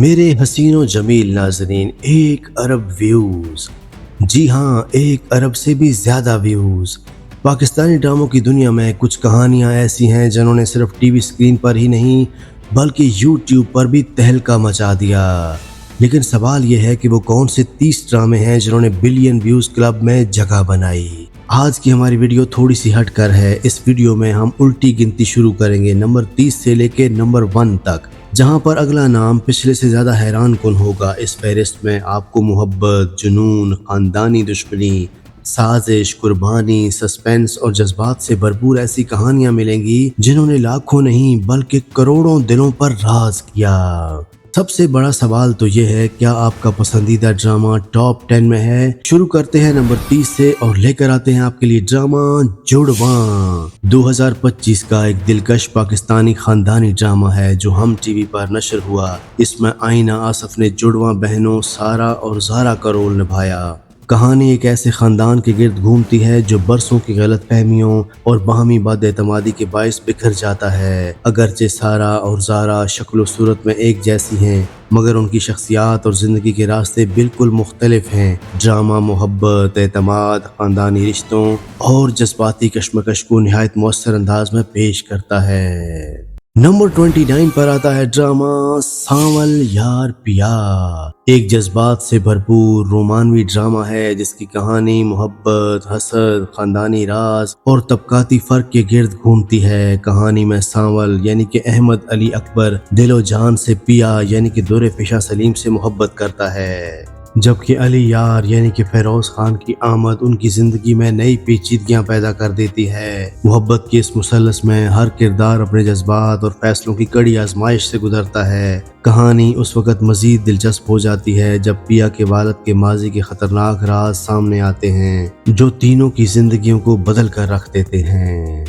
میرے حسین و جمیل ناظرین، 1 ارب ویوز، جی ہاں 1 ارب سے بھی زیادہ ویوز۔ پاکستانی ڈراموں کی دنیا میں کچھ کہانیاں ایسی ہیں جنہوں نے صرف ٹی وی سکرین پر ہی نہیں بلکہ یوٹیوب پر بھی تہلکہ مچا دیا۔ لیکن سوال یہ ہے کہ وہ کون سے 30 ڈرامے ہیں جنہوں نے بلین ویوز کلب میں جگہ بنائی۔ آج کی ہماری ویڈیو تھوڑی سی ہٹ کر ہے۔ اس ویڈیو میں ہم الٹی گنتی شروع کریں گے نمبر 30 سے لے کے نمبر 1 تک، جہاں پر اگلا نام پچھلے سے زیادہ حیران کن ہوگا۔ اس فہرست میں آپ کو محبت، جنون، خاندانی دشمنی، سازش، قربانی، سسپینس اور جذبات سے بھرپور ایسی کہانیاں ملیں گی جنہوں نے لاکھوں نہیں بلکہ کروڑوں دلوں پر راز کیا۔ سب سے بڑا سوال تو یہ ہے، کیا آپ کا پسندیدہ ڈرامہ ٹاپ 10 میں ہے؟ شروع کرتے ہیں نمبر 30 سے اور لے کر آتے ہیں آپ کے لیے ڈرامہ جڑواں۔ 2025 کا ایک دلکش پاکستانی خاندانی ڈرامہ ہے جو ہم ٹی وی پر نشر ہوا۔ اس میں آئینہ آصف نے جڑواں بہنوں سارا اور زارا کا رول نبھایا۔ کہانی ایک ایسے خاندان کے گرد گھومتی ہے جو برسوں کی غلط فہمیوں اور باہمی بد اعتمادی کے باعث بکھر جاتا ہے۔ اگرچہ سارا اور زارا شکل و صورت میں ایک جیسی ہیں مگر ان کی شخصیات اور زندگی کے راستے بالکل مختلف ہیں۔ ڈرامہ محبت، اعتماد، خاندانی رشتوں اور جذباتی کشمکش کو نہایت مؤثر انداز میں پیش کرتا ہے۔ نمبر 29 پر آتا ہے ڈرامہ سانول یار پیا۔ ایک جذبات سے بھرپور رومانوی ڈرامہ ہے جس کی کہانی محبت، حسد، خاندانی راز اور طبقاتی فرق کے گرد گھومتی ہے۔ کہانی میں سانول یعنی کہ احمد علی اکبر دل و جان سے پیا یعنی کہ دور پیشہ سلیم سے محبت کرتا ہے، جبکہ علی یار یعنی کہ فیروز خان کی آمد ان کی زندگی میں نئی پیچیدگیاں پیدا کر دیتی ہے۔ محبت کے اس مثلث میں ہر کردار اپنے جذبات اور فیصلوں کی کڑی آزمائش سے گزرتا ہے۔ کہانی اس وقت مزید دلچسپ ہو جاتی ہے جب پیا کے والد کے ماضی کے خطرناک راز سامنے آتے ہیں جو تینوں کی زندگیوں کو بدل کر رکھ دیتے ہیں۔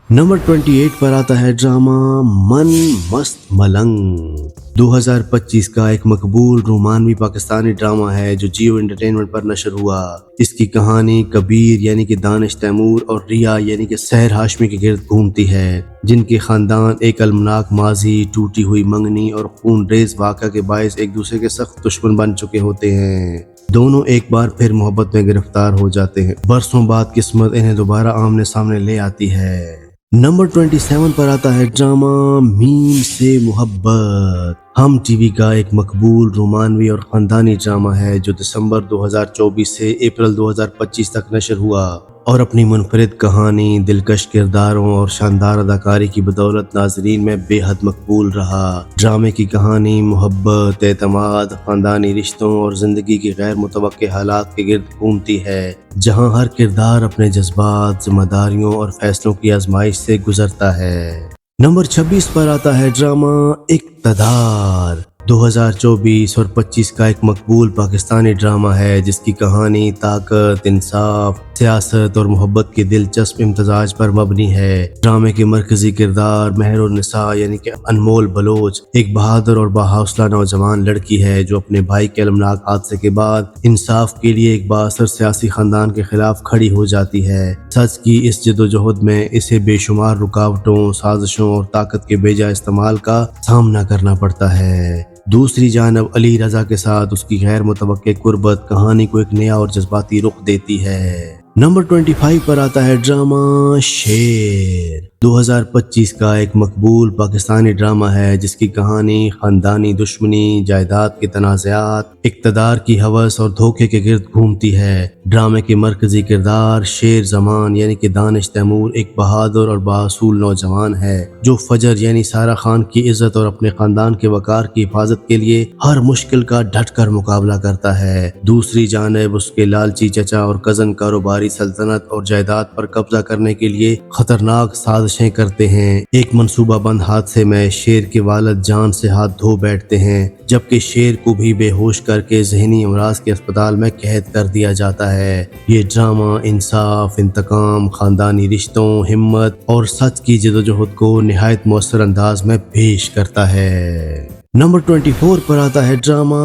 نمبر 28 پر آتا ہے ڈرامہ من مست ملنگ۔ 2025 کا ایک مقبول رومانوی پاکستانی ڈرامہ ہے جو جیو انٹرٹینمنٹ پر نشر ہوا۔ اس کی کہانی کبیر یعنی کہ دانش تیمور اور ریا یعنی کہ سحر ہاشمی کے گرد گھومتی ہے، جن کے خاندان ایک المناک ماضی، ٹوٹی ہوئی منگنی اور خون ریز واقعہ کے باعث ایک دوسرے کے سخت دشمن بن چکے ہوتے ہیں۔ دونوں ایک بار پھر محبت میں گرفتار ہو جاتے ہیں۔ برسوں بعد قسمت انہیں دوبارہ آمنے سامنے لے آتی ہے۔ نمبر 27 پر آتا ہے ڈرامہ میم سے محبت۔ ہم ٹی وی کا ایک مقبول رومانوی اور خاندانی ڈرامہ ہے جو دسمبر 2024 سے اپریل 2025 تک نشر ہوا اور اپنی منفرد کہانی، دلکش کرداروں اور شاندار اداکاری کی بدولت ناظرین میں بے حد مقبول رہا۔ ڈرامے کی کہانی محبت، اعتماد، خاندانی رشتوں اور زندگی کی غیر متوقع حالات کے گرد گھومتی ہے، جہاں ہر کردار اپنے جذبات، ذمہ داریوں اور فیصلوں کی آزمائش سے گزرتا ہے۔ نمبر 26 پر آتا ہے ڈرامہ اقتدار۔ 2024 اور 25 کا ایک مقبول پاکستانی ڈرامہ ہے جس کی کہانی طاقت، انصاف، سیاست اور محبت کے دلچسپ امتزاج پر مبنی ہے۔ ڈرامے کے مرکزی کردار مہر النساء یعنی کہ انمول بلوچ ایک بہادر اور باحوصلہ نوجوان لڑکی ہے جو اپنے بھائی کے المناک حادثے کے بعد انصاف کے لیے ایک بااثر سیاسی خاندان کے خلاف کھڑی ہو جاتی ہے۔ سچ کی اس جدوجہد میں اسے بے شمار رکاوٹوں، سازشوں اور طاقت کے بیجا استعمال کا سامنا کرنا پڑتا ہے۔ دوسری جانب علی رضا کے ساتھ اس کی غیر متوقع قربت کہانی کو ایک نیا اور جذباتی رخ دیتی ہے۔ نمبر 25 پر آتا ہے ڈرامہ شیر۔ 2025 کا ایک مقبول پاکستانی ڈرامہ ہے جس کی کہانی خاندانی دشمنی، جائیداد کے تنازعات، اقتدار کی ہوس اور دھوکے کے گرد گھومتی ہے۔ ڈرامے کے مرکزی کردار شیر زمان یعنی کہ دانش تیمور ایک بہادر اور بااصول نوجوان ہے جو فجر یعنی سارا خان کی عزت اور اپنے خاندان کے وقار کی حفاظت کے لیے ہر مشکل کا ڈٹ کر مقابلہ کرتا ہے۔ دوسری جانب اس کے لالچی چچا اور کزن کاروباری سلطنت اور جائیداد پر قبضہ کرنے کے لیے خطرناک سازشیں کرتے ہیں۔ ایک منصوبہ بند حادثے میں شیر کے والد جان سے ہاتھ دھو بیٹھتے ہیں جبکہ شیر کو بھی بے ہوش کر کے ذہنی امراض کے اسپتال میں قید کر دیا جاتا ہے۔ یہ ڈرامہ انصاف، انتقام، خاندانی رشتوں، ہمت اور سچ کی جدوجہد کو نہایت مؤثر انداز میں پیش کرتا ہے۔ نمبر 24 پر آتا ہے ڈرامہ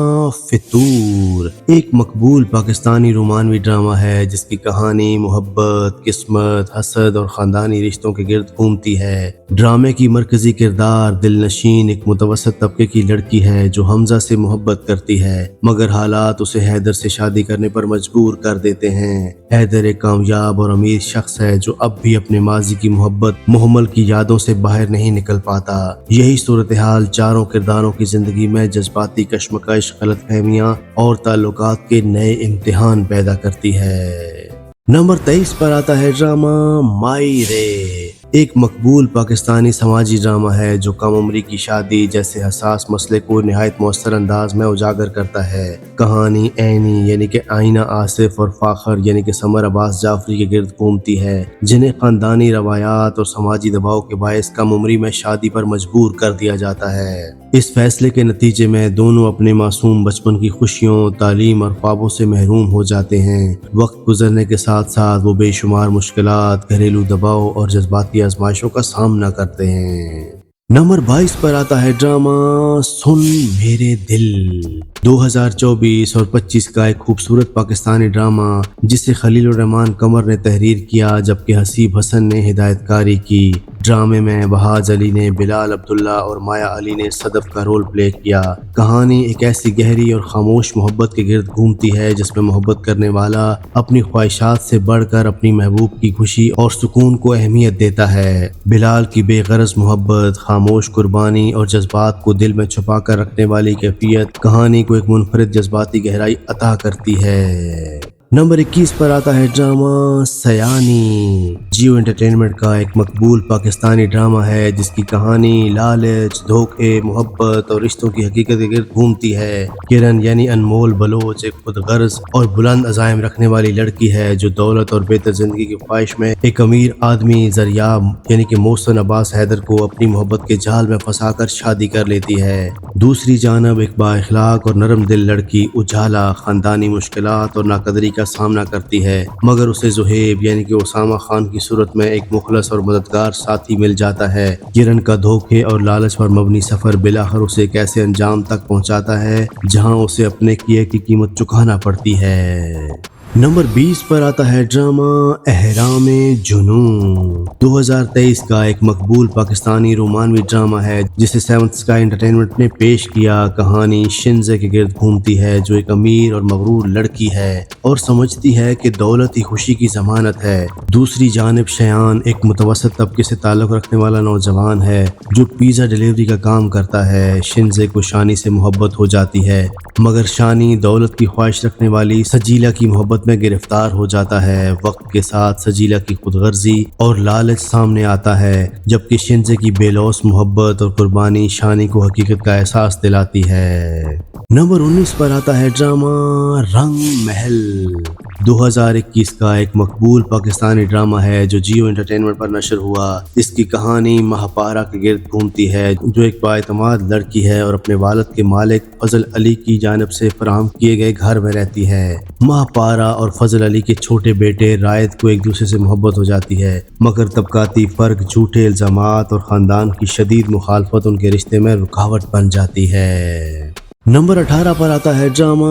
فطور۔ ایک مقبول پاکستانی رومانوی ڈرامہ ہے جس کی کہانی محبت، قسمت، حسد اور خاندانی رشتوں کے گرد گھومتی ہے۔ ڈرامے کی مرکزی کردار دل نشین ایک متوسط طبقے کی لڑکی ہے جو حمزہ سے محبت کرتی ہے، مگر حالات اسے حیدر سے شادی کرنے پر مجبور کر دیتے ہیں۔ حیدر ایک کامیاب اور امیر شخص ہے جو اب بھی اپنے ماضی کی محبت محمل کی یادوں سے باہر نہیں نکل پاتا۔ یہی صورتحال چاروں کرداروں کی زندگی میں جذباتی کشمکش، غلط فہمیاں اور تعلقات کے نئے امتحان پیدا کرتی ہے۔ نمبر 23 پر آتا ہے ڈرامہ مائی رے۔ ایک مقبول پاکستانی سماجی ڈرامہ ہے جو کم عمری کی شادی جیسے حساس مسئلے کو نہایت مؤثر انداز میں اجاگر کرتا ہے۔ کہانی عینی یعنی کہ آئینہ آصف اور فاخر یعنی کہ سمر عباس جعفری کے گرد گھومتی ہے، جنہیں خاندانی روایات اور سماجی دباؤ کے باعث کم عمری میں شادی پر مجبور کر دیا جاتا ہے۔ اس فیصلے کے نتیجے میں دونوں اپنے معصوم بچپن کی خوشیوں، تعلیم اور خوابوں سے محروم ہو جاتے ہیں۔ وقت گزرنے کے ساتھ ساتھ وہ بے شمار مشکلات، گھریلو دباؤ اور جذباتی آزمائشوں کا سامنا کرتے ہیں۔ نمبر 22 پر آتا ہے ڈرامہ سن میرے دل۔ 2024 اور 25 کا ایک خوبصورت پاکستانی ڈرامہ جسے خلیل الرحمان قمر نے تحریر کیا جبکہ حسیب حسن نے ہدایت کاری کی۔ ڈرامے میں بہاج علی نے بلال عبداللہ اور مایا علی نے صدف کا رول پلے کیا۔ کہانی ایک ایسی گہری اور خاموش محبت کے گرد گھومتی ہے جس میں محبت کرنے والا اپنی خواہشات سے بڑھ کر اپنی محبوب کی خوشی اور سکون کو اہمیت دیتا ہے۔ بلال کی بے غرض محبت، خاموش قربانی اور جذبات کو دل میں چھپا کر رکھنے والی کیفیت کہانی کو ایک منفرد جذباتی گہرائی عطا کرتی ہے۔ نمبر 21 پر آتا ہے ڈرامہ سیانی۔ جیو انٹرٹینمنٹ کا ایک مقبول پاکستانی ڈرامہ ہے جس کی کہانی لالچ، دھوکے، محبت اور رشتوں کی حقیقت کے گرد گھومتی ہے۔ کرن یعنی انمول بلوچ ایک خود غرض اور بلند عزائم رکھنے والی لڑکی ہے جو دولت اور بہتر زندگی کی خواہش میں ایک امیر آدمی ذریعہ یعنی کہ محسن عباس حیدر کو اپنی محبت کے جال میں پھنسا کر شادی کر لیتی ہے۔ دوسری جانب ایک با اخلاق اور نرم دل لڑکی اجالا خاندانی مشکلات اور ناقدری کا سامنا کرتی ہے، مگر اسے زہیب یعنی کہ اسامہ خان کی صورت میں ایک مخلص اور مددگار ساتھی مل جاتا ہے۔ کرن کا دھوکے اور لالچ پر مبنی سفر بالآخر اسے ایک ایسے انجام تک پہنچاتا ہے جہاں اسے اپنے کیے کی قیمت چکانا پڑتی ہے۔ نمبر 20 پر آتا ہے ڈرامہ احرام جنون۔ 2023 کا ایک مقبول پاکستانی رومانوی ڈرامہ ہے جسے سیونتھ اسکائی انٹرٹینمنٹ نے پیش کیا۔ کہانی شنزے کے گرد گھومتی ہے جو ایک امیر اور مغرور لڑکی ہے اور سمجھتی ہے کہ دولت ہی خوشی کی ضمانت ہے۔ دوسری جانب شیان ایک متوسط طبقے سے تعلق رکھنے والا نوجوان ہے جو پیزا ڈیلیوری کا کام کرتا ہے۔ شنزے کو شانی سے محبت ہو جاتی ہے مگر شانی دولت کی خواہش رکھنے والی سجیلا کی محبت میں گرفتار ہو جاتا ہے۔ وقت کے ساتھ سجیلا کی خود غرضی اور لالچ سامنے آتا ہے جبکہ شنزے کی بے لوث محبت اور قربانی شانی کو حقیقت کا احساس دلاتی ہے۔ نمبر 19 پر آتا ہے ڈرامہ رنگ محل۔ 2021 کا ایک مقبول پاکستانی ڈرامہ ہے جو جیو انٹرٹینمنٹ پر نشر ہوا۔ اس کی کہانی مہاپارا کے گرد گھومتی ہے جو ایک بااعتماد لڑکی ہے اور اپنے والد کے مالک فضل علی کی جانب سے فراہم کیے گئے گھر میں رہتی ہے۔ مہاپارا اور فضل علی کے چھوٹے بیٹے رائد کو ایک دوسرے سے محبت ہو جاتی ہے مگر طبقاتی فرق، جھوٹے الزامات اور خاندان کی شدید مخالفت ان کے رشتے میں رکاوٹ بن جاتی ہے۔ نمبر 18 پر آتا ہے ڈرامہ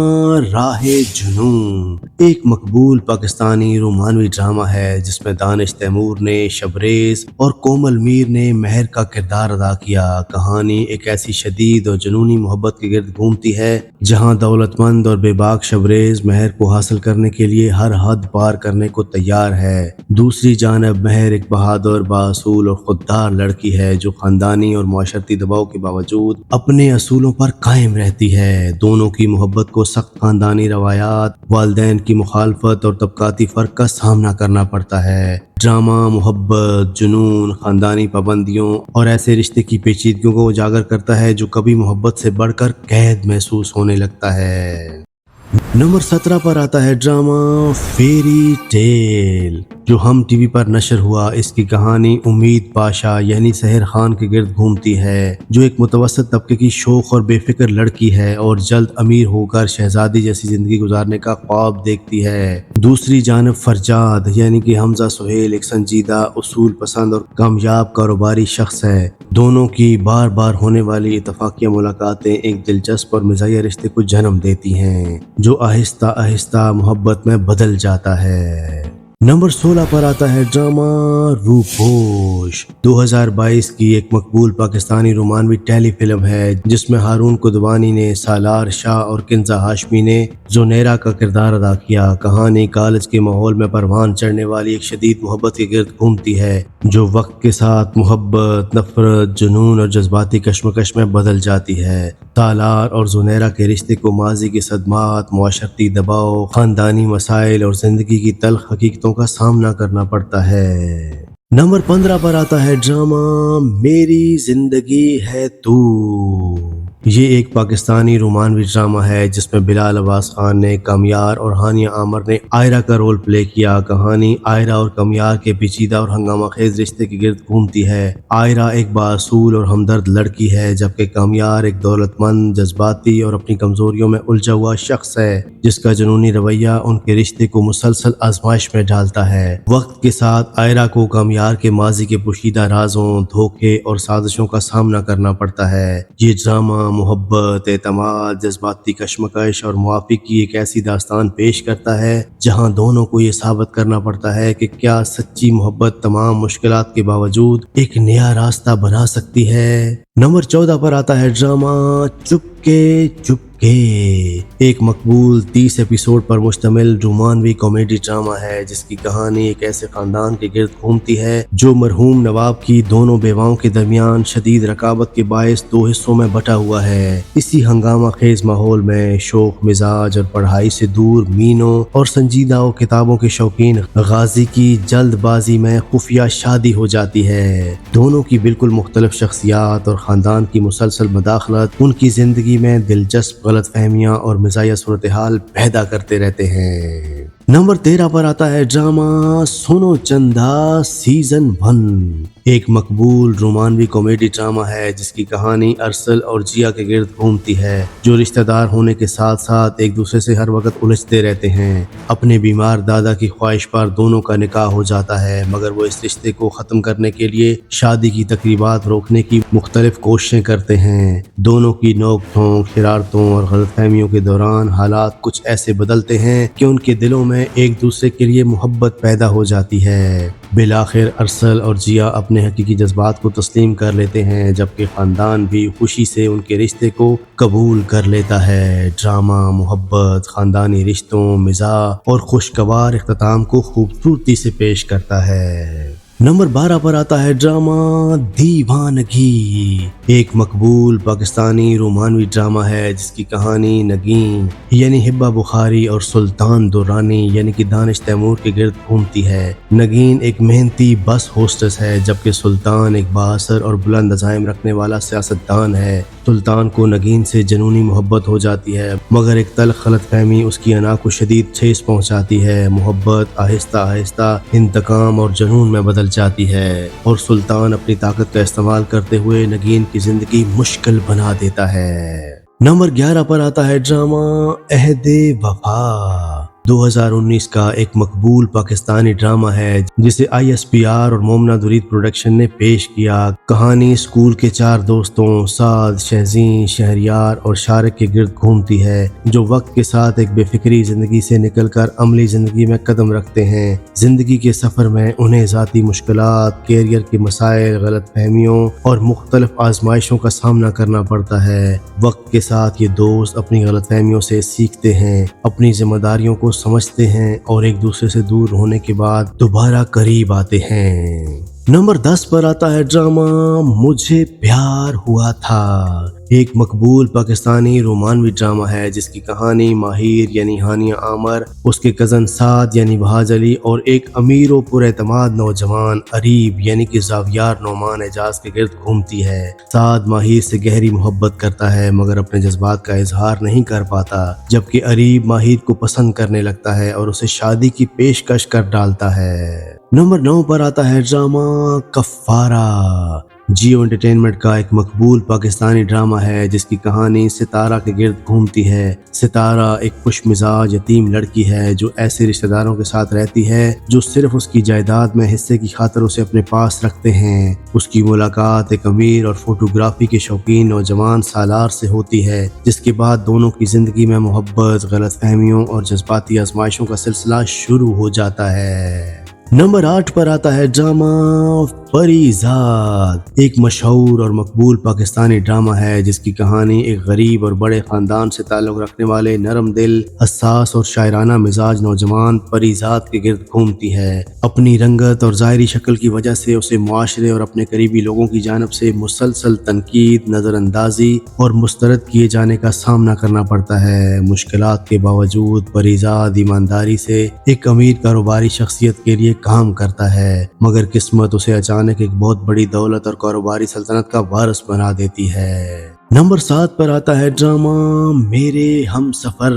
راہ جنون۔ ایک مقبول پاکستانی رومانوی ڈرامہ ہے جس میں دانش تیمور نے شبریز اور کومل میر نے مہر کا کردار ادا کیا۔ کہانی ایک ایسی شدید اور جنونی محبت کے گرد گھومتی ہے جہاں دولت مند اور بے باک شبریز مہر کو حاصل کرنے کے لیے ہر حد پار کرنے کو تیار ہے۔ دوسری جانب مہر ایک بہادر، بااصول اور خوددار لڑکی ہے جو خاندانی اور معاشرتی دباؤ کے باوجود اپنے اصولوں پر قائم رہتی ہے۔ دونوں کی محبت کو سخت خاندانی روایات، والدین کی مخالفت اور طبقاتی فرق کا سامنا کرنا پڑتا ہے۔ ڈرامہ محبت، جنون، خاندانی پابندیوں اور ایسے رشتے کی پیچیدگیوں کو اجاگر کرتا ہے جو کبھی محبت سے بڑھ کر قید محسوس ہونے لگتا ہے۔ نمبر 17 پر آتا ہے ڈرامہ فیری ٹیل جو ہم ٹی وی پر نشر ہوا۔ اس کی کہانی امید پاشا یعنی سحر خان کے گرد گھومتی ہے جو ایک متوسط طبقے کی شوخ اور بے فکر لڑکی ہے اور جلد امیر ہو کر شہزادی جیسی زندگی گزارنے کا خواب دیکھتی ہے۔ دوسری جانب فرجاد یعنی کہ حمزہ سہیل ایک سنجیدہ، اصول پسند اور کامیاب کاروباری شخص ہے۔ دونوں کی بار بار ہونے والی اتفاقیہ ملاقاتیں ایک دلچسپ اور مزاحیہ رشتے کو جنم دیتی ہیں جو آہستہ آہستہ محبت میں بدل جاتا ہے۔ नंबर 16 पर आता है ड्रामा रूपोश। 2022 की एक मकबूल पाकिस्तानी रोमानवी टेली फिल्म है जिसमें हारून कुदवानी ने सालार शाह और किंजा हाशमी ने जोनेरा का किरदार अदा किया। कहानी कॉलेज के माहौल में परवान चढ़ने वाली एक शदीद मोहब्बत के गिर्द घूमती है जो वक्त के साथ मोहब्बत, नफरत, जुनून और जज्बाती कश्मकश में बदल जाती है। सालार और जोनेरा के रिश्ते को माजी के सदमात, मुआशरती दबाव, खानदानी मसाइल और जिंदगी की तल्ख हकीकतों का सामना करना पड़ता है। नंबर 15 पर आता है ड्रामा मेरी जिंदगी है तू। ये एक पाकिस्तानी रोमानवी ड्रामा है जिसमें बिलाल अब्बास खान ने कमियार और हानिया आमर ने आयरा का रोल प्ले किया। कहानी आयरा और कमियार के पेचीदा और हंगामा खेज रिश्ते के गिर्द घूमती है। आयरा एक बासूल और हमदर्द लड़की है जबकि कमियार एक दौलतमंद, जज्बाती और अपनी कमजोरियों में उलझा हुआ शख्स है जिसका जुनूनी रवैया उनके रिश्ते को मुसलसल आजमाइश में डालता है। वक्त के साथ आयरा को कमियार के माजी के पोशीदा राजों, धोखे और साजिशों का सामना करना पड़ता है। ये ड्रामा मोहब्बत, एतमाद, जज्बाती कश्मकश और मुआफ़ी की एक ऐसी दास्तान पेश करता है जहां दोनों को ये साबित करना पड़ता है कि क्या सच्ची मोहब्बत तमाम मुश्किलात के बावजूद एक नया रास्ता बना सकती है। नंबर 14 पर आता है ड्रामा चुपके चुपके। एक मकबूल 30 एपिसोड पर मुश्तमिल रोमानवी कॉमेडी ड्रामा है जिसकी कहानी एक ऐसे खानदान के गिर्द घूमती है जो मरहूम नवाब की दोनों बेवाओं के दरमियान शदीद रकाबत के बायस दो हिस्सों में बटा हुआ है। इसी हंगामा खेज माहौल में शौक मिजाज और पढ़ाई से दूर मीनों और संजीदा किताबों के शौकीन गाजी की जल्दबाजी में खुफिया शादी हो जाती है। दोनों की बिल्कुल मुख्तलिफ शख्सियात और खानदान की मुसलसल मदाखलत उनकी जिंदगी में दिलचस्प गलतफहमियां और मिजाया सूरत हाल पैदा करते रहते हैं। नंबर 13 पर आता है ड्रामा सुनो चंदा सीजन 1। एक मकबूल रोमानवी कॉमेडी ड्रामा है जिसकी कहानी अरसल और जिया के गिर्द घूमती है जो रिश्तेदार होने के साथ साथ एक दूसरे से हर वक्त उलझते रहते हैं। अपने बीमार दादा की ख्वाहिश पर दोनों का निकाह हो जाता है मगर वो इस रिश्ते को ख़त्म करने के लिए शादी की तकरीबात रोकने की मुख्तलिफ कोशिशें करते हैं। दोनों की नोक झोंक, शरारतों और गलतफहमियों के दौरान हालात कुछ ऐसे बदलते हैं कि उनके दिलों में एक दूसरे के लिए मोहब्बत पैदा हो जाती है। बिलाखिर अरसल और जिया अपने हकीकी जज्बात को तस्लीम कर लेते हैं जबकि खानदान भी खुशी से उनके रिश्ते को कबूल कर लेता है। ड्रामा मोहब्बत, खानदानी रिश्तों, मिजाज और खुशगवार इख्तिताम को खूबसूरती से पेश करता है। नंबर 12 पर आता है ड्रामा दीवानगी। एक मकबूल पाकिस्तानी रोमानवी ड्रामा है जिसकी कहानी नगीन यानी हिब्बा बुखारी और सुल्तान दुर्रानी यानी कि दानिश तैमूर के गिर्द घूमती है। नगीन एक मेहनती बस होस्टेस है जबकि सुल्तान एक बाअसर और बुलंद अज़ाइम रखने वाला सियासतदान है। सुल्तान को नगीन से जनूनी मोहब्बत हो जाती है मगर एक तल्ख गलतफहमी उसकी अना को शदीद ठेस पहुंचाती है। मोहब्बत आहिस्ता आहिस्ता इंतकाम और जुनून में बदल जाती है और सुल्तान अपनी ताकत का इस्तेमाल करते हुए नगीन की जिंदगी मुश्किल बना देता है। नंबर 11 पर आता है ड्रामा अहदे वफा। 2019 का एक मकबूल पाकिस्तानी ड्रामा है जिसे ISPR और मोमना दुरीद प्रोडक्शन ने पेश किया। कहानी स्कूल के 4 दोस्तों साद, शहजीन, शहरियार और शारिक के गिर्द घूमती है जो वक्त के साथ एक बेफिक्री जिंदगी से निकलकर अमली जिंदगी में कदम रखते हैं। जिंदगी के सफर में उन्हें ज़ाती मुश्किलात, कैरियर के मसाइल, गलत फहमियों और मुख्तलिफ आजमाइशों का सामना करना पड़ता है। वक्त के साथ ये दोस्त अपनी गलत फहमियों से सीखते हैं, अपनी जिम्मेदारियों को समझते हैं और एक दूसरे से दूर होने के बाद दोबारा करीब आते हैं। नंबर 10 पर आता है ड्रामा मुझे प्यार हुआ था। एक मकबूल पाकिस्तानी रोमानवी ड्रामा है जिसकी कहानी माहिर यानी हानिया आमर, उसके कज़न साद यानी बहाज अली और एक अमीर व पुरएतमाद नौजवान अरीब यानी कि ज़ावियार नोमान एजाज के गिर्द घूमती है। साद माहिर से गहरी मोहब्बत करता है मगर अपने जज्बात का इजहार नहीं कर पाता जबकि अरीब माहिर को पसंद करने लगता है और उसे शादी की पेशकश कर डालता है। नंबर 9 पर आता है ड्रामा कफ़ारा। जियो एंटरटेनमेंट का एक मकबूल पाकिस्तानी ड्रामा है जिसकी कहानी सितारा के गिर्द घूमती है। सितारा एक खुश मिजाज यतीम लड़की है जो ऐसे रिश्तेदारों के साथ रहती है जो सिर्फ उसकी जायदाद में हिस्से की खातिर उसे अपने पास रखते हैं। उसकी मुलाकात एक अमीर और फोटोग्राफी के शौकीन नौजवान सालार से होती है, जिसके बाद दोनों की जिंदगी में मोहब्बत, गलतफहमियों और जज्बाती आजमाइशों का सिलसिला शुरू हो जाता है। नंबर 8 पर आता है ड्रामा परीजाद। एक मशहूर और मकबूल पाकिस्तानी ड्रामा है जिसकी कहानी एक गरीब और बड़े खानदान से ताल्लुक़ रखने वाले नरम दिल, हसास और शायराना मिजाज नौजवान परीजाद के गिर्द घूमती है। अपनी रंगत और ज़ाहिरी शक्ल की वजह से उसे मुआशरे और अपने करीबी लोगों की जानिब से मुसलसल तनकीद, नज़रअंदाजी और मुस्तरद किए जाने का सामना करना पड़ता है। मुश्किलात के बावजूद परीजाद ईमानदारी से एक अमीर कारोबारी शख्सियत के लिए काम करता है, मगर किस्मत उसे अचानक एक बहुत बड़ी दौलत और कारोबारी सल्तनत का वारिस बना देती है। नंबर 7 पर आता है ड्रामा मेरे हम सफर।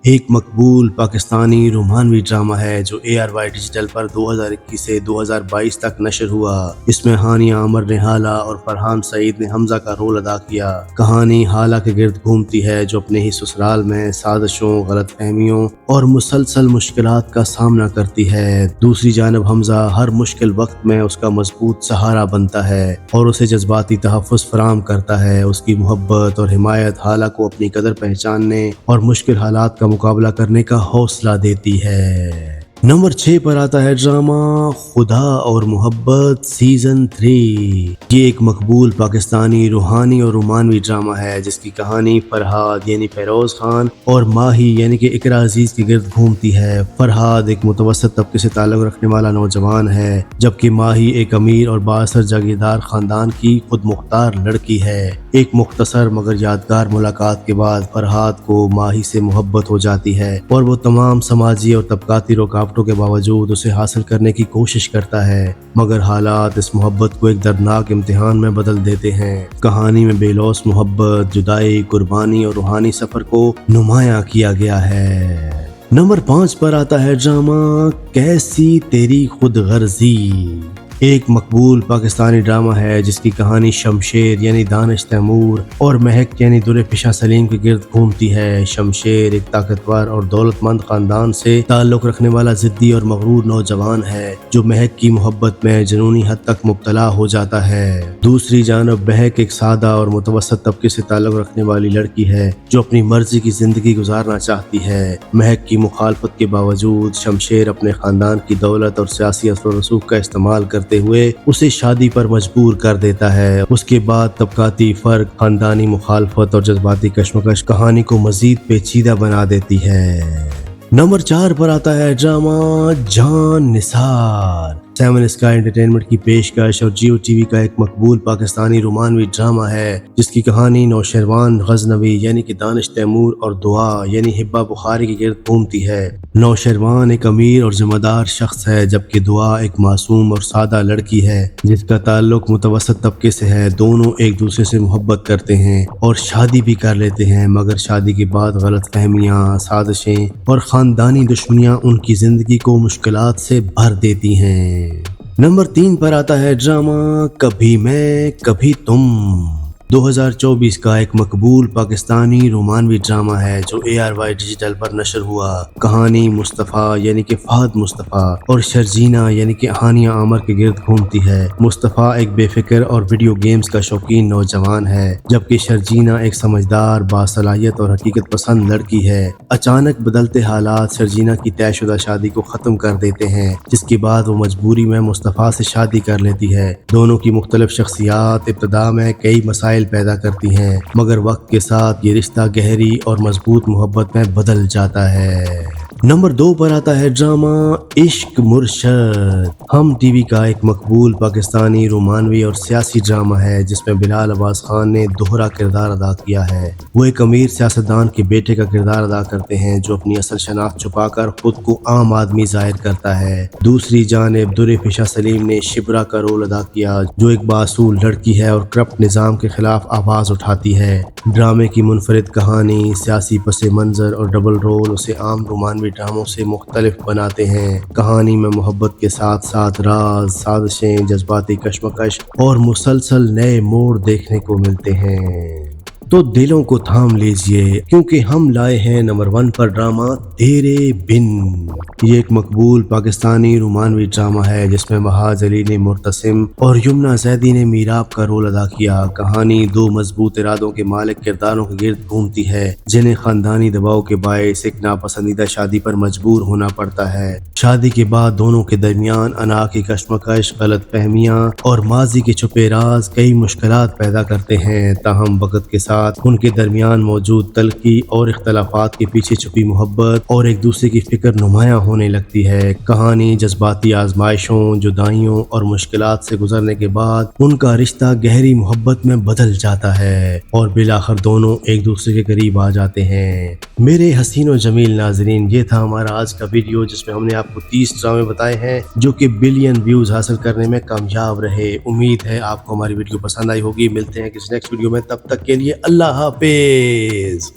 एक मकबूल पाकिस्तानी रोमानवी ड्रामा है जो ARY डिजिटल पर 2021 से 2022 तक नशर हुआ। इसमें हानिया अमर ने हाला और फरहान सईद ने हमजा का रोल अदा किया। कहानी हाला के गिर्द घूमती है जो अपने ही ससुराल में साजिशों, गलतफहमियों और मुसलसल मुश्किलात का सामना करती है। दूसरी जानब हमजा हर मुश्किल वक्त में उसका मजबूत सहारा बनता है और उसे जज्बाती तहफ़्फ़ुज़ फराहम करता है। उसकी मोहब्बत और हिमायत हाला को अपनी कदर पहचानने और मुश्किल हालात का मुकाबला करने का हौसला देती है। नंबर 6 पर आता है ड्रामा खुदा और मोहब्बत सीजन 3। ये एक मकबूल पाकिस्तानी रूहानी और रोमानवी ड्रामा है जिसकी कहानी फरहाद यानी फेरोज खान और माही यानी कि इकरा अजीज के गिर्द घूमती है। फरहाद एक मुतवसत तबके से ताल्लुक़ रखने वाला नौजवान है, जबकि माही एक अमीर और बाअसर जागीरदार खानदान की खुद मुख्तार लड़की है। एक मुख्तसर मगर यादगार मुलाकात के बाद फरहाद को माही से मोहब्बत हो जाती है और वो तमाम समाजी और तबकाती रुकावटों के बावजूद उसे हासिल करने की कोशिश करता है, मगर हालात इस मोहब्बत को एक दर्दनाक इम्तिहान में बदल देते हैं। कहानी में बेलौस मोहब्बत, जुदाई, कुर्बानी और रूहानी सफर को नुमायां किया गया है। नंबर 5 पर आता है ड्रामा कैसी तेरी खुद गर्जी। एक मकबूल पाकिस्तानी ड्रामा है जिसकी कहानी शमशेर यानी दानिश तैमूर और महक यानी दुल्हे-फिशा सलीम के गिर्द घूमती है। शमशेर एक ताकतवर और दौलतमंद खानदान से ताल्लुक़ रखने वाला जिद्दी और मगरूर नौजवान है जो महक की मोहब्बत में जुनूनी हद तक मुब्तला हो जाता है। दूसरी जानब महक एक सादा और मुतवसत तबके से ताल्लुक़ रखने वाली लड़की है जो अपनी मर्जी की जिंदगी गुजारना चाहती है। महक की मुखालफत के बावजूद शमशेर अपने खानदान की दौलत और सियासी असर व रसूख का इस्तेमाल करते हुए उसे शादी पर मजबूर कर देता है। उसके बाद तबकाती फर्क, खानदानी मुखालफत और जज्बाती कश्मकश कहानी को मजीद पेचीदा बना देती है। नंबर 4 पर आता है ड्रामा जान निसार। 7 स्काई एंटरटेनमेंट की पेशकश और जियो टीवी का एक मकबूल पाकिस्तानी रोमानवी ड्रामा है जिसकी कहानी नौशरवान गजनवी यानी कि दानिश तैमूर और दुआ यानी हिब्बा बुखारी के गिर्द घूमती है। नौशरवान एक अमीर और जिम्मेदार शख्स है, जबकि दुआ एक मासूम और सादा लड़की है जिसका ताल्लुक मुतवसत तबके से है। दोनों एक दूसरे से मोहब्बत करते हैं और शादी भी कर लेते हैं, मगर शादी के बाद गलतफहमियां, साजिशें और खानदानी दुश्मनियां उनकी जिंदगी को मुश्किलात से भर देती हैं। नंबर 3 पर आता है ड्रामा कभी मैं कभी तुम। 2024 का एक मकबूल पाकिस्तानी रोमानवी ड्रामा है जो ARY डिजिटल पर नशर हुआ। कहानी मुस्तफ़ा यानी कि फहद मुस्तफ़ा और शर्जीना यानी कि हानिया आमर के गिर्द घूमती है। मुस्तफ़ा एक बेफिक्र और वीडियो गेम्स का शौकीन नौजवान है, जबकि शर्जीना एक समझदार, बासलाहियत और हकीकत पसंद लड़की है। अचानक बदलते हालात शर्जीना की तयशुदा शादी को ख़त्म कर देते हैं, जिसके बाद वो मजबूरी में मुस्तफ़ा से शादी कर लेती है। दोनों की मुख्तलिफ शख्सियात इब्तिदा में कई मसाइल पैदा करती हैं, मगर वक्त के साथ ये रिश्ता गहरी और मजबूत मोहब्बत में बदल जाता है। नंबर 2 पर आता है ड्रामा इश्क मुर्शद। हम टीवी का एक मकबूल पाकिस्तानी रोमानवी और सियासी ड्रामा है जिसमें बिलाल अब्बास खान ने दोहरा किरदार अदा किया है। वो एक अमीर सियासतदान के बेटे का किरदार अदा करते हैं जो अपनी असल शनाख्त छुपाकर खुद को आम आदमी जाहिर करता है। दूसरी जानिब दुल्हे-फिशा सलीम ने शिबरा का रोल अदा किया जो एक बासूल लड़की है और करप्ट निज़ाम के खिलाफ आवाज उठाती है। ड्रामे की मुनफरिद कहानी, सियासी पस मंजर और डबल रोल उसे आम रोमानवी ड्रामों से मुख्तलिफ बनाते हैं। कहानी में मोहब्बत के साथ साथ राज, साजिशें, जज्बाती कश्मकश और मुसलसल नए मोड़ देखने को मिलते हैं। तो दिलों को थाम लीजिए क्योंकि हम लाए हैं नंबर 1 पर ड्रामा तेरे बिन। ये एक मकबूल पाकिस्तानी रोमानवी ड्रामा है जिसमें महाज अली ने मुर्तसिम और यमुना जैदी ने मीराब का रोल अदा किया। कहानी दो मजबूत इरादों के मालिक किरदारों के गिर्द घूमती है जिन्हें खानदानी दबाव के बायस एक नापसंदीदा शादी पर मजबूर होना पड़ता है। शादी के बाद दोनों के दरमियान अना की कश्मकश, गलत फहमियाँ और माजी के छुपे राज कई मुश्किलात पैदा करते हैं। ताहम वक्त के साथ उनके दरमियान मौजूद तल्खी और इख्तलाफात के पीछे छुपी मोहब्बत और एक दूसरे की फिक्र नुमायां होने लगती है। कहानी जज्बाती आजमाइशों, जुदाइयों और मुश्किलात से गुजरने के बाद उनका रिश्ता गहरी मोहब्बत में बदल जाता है और बिलाखिर दोनों एक दूसरे के करीब आ जाते हैं। मेरे हसीन और जमील नाजरीन, ये था हमारा आज का वीडियो जिसमें हमने आपको 30 ड्रामे बताए हैं जो कि बिलियन व्यूज हासिल करने में कामयाब रहे। उम्मीद है आपको हमारी वीडियो पसंद आई होगी। मिलते हैं किसी नेक्स्ट वीडियो में, तब तक के लिए अल्लाह हाफिज।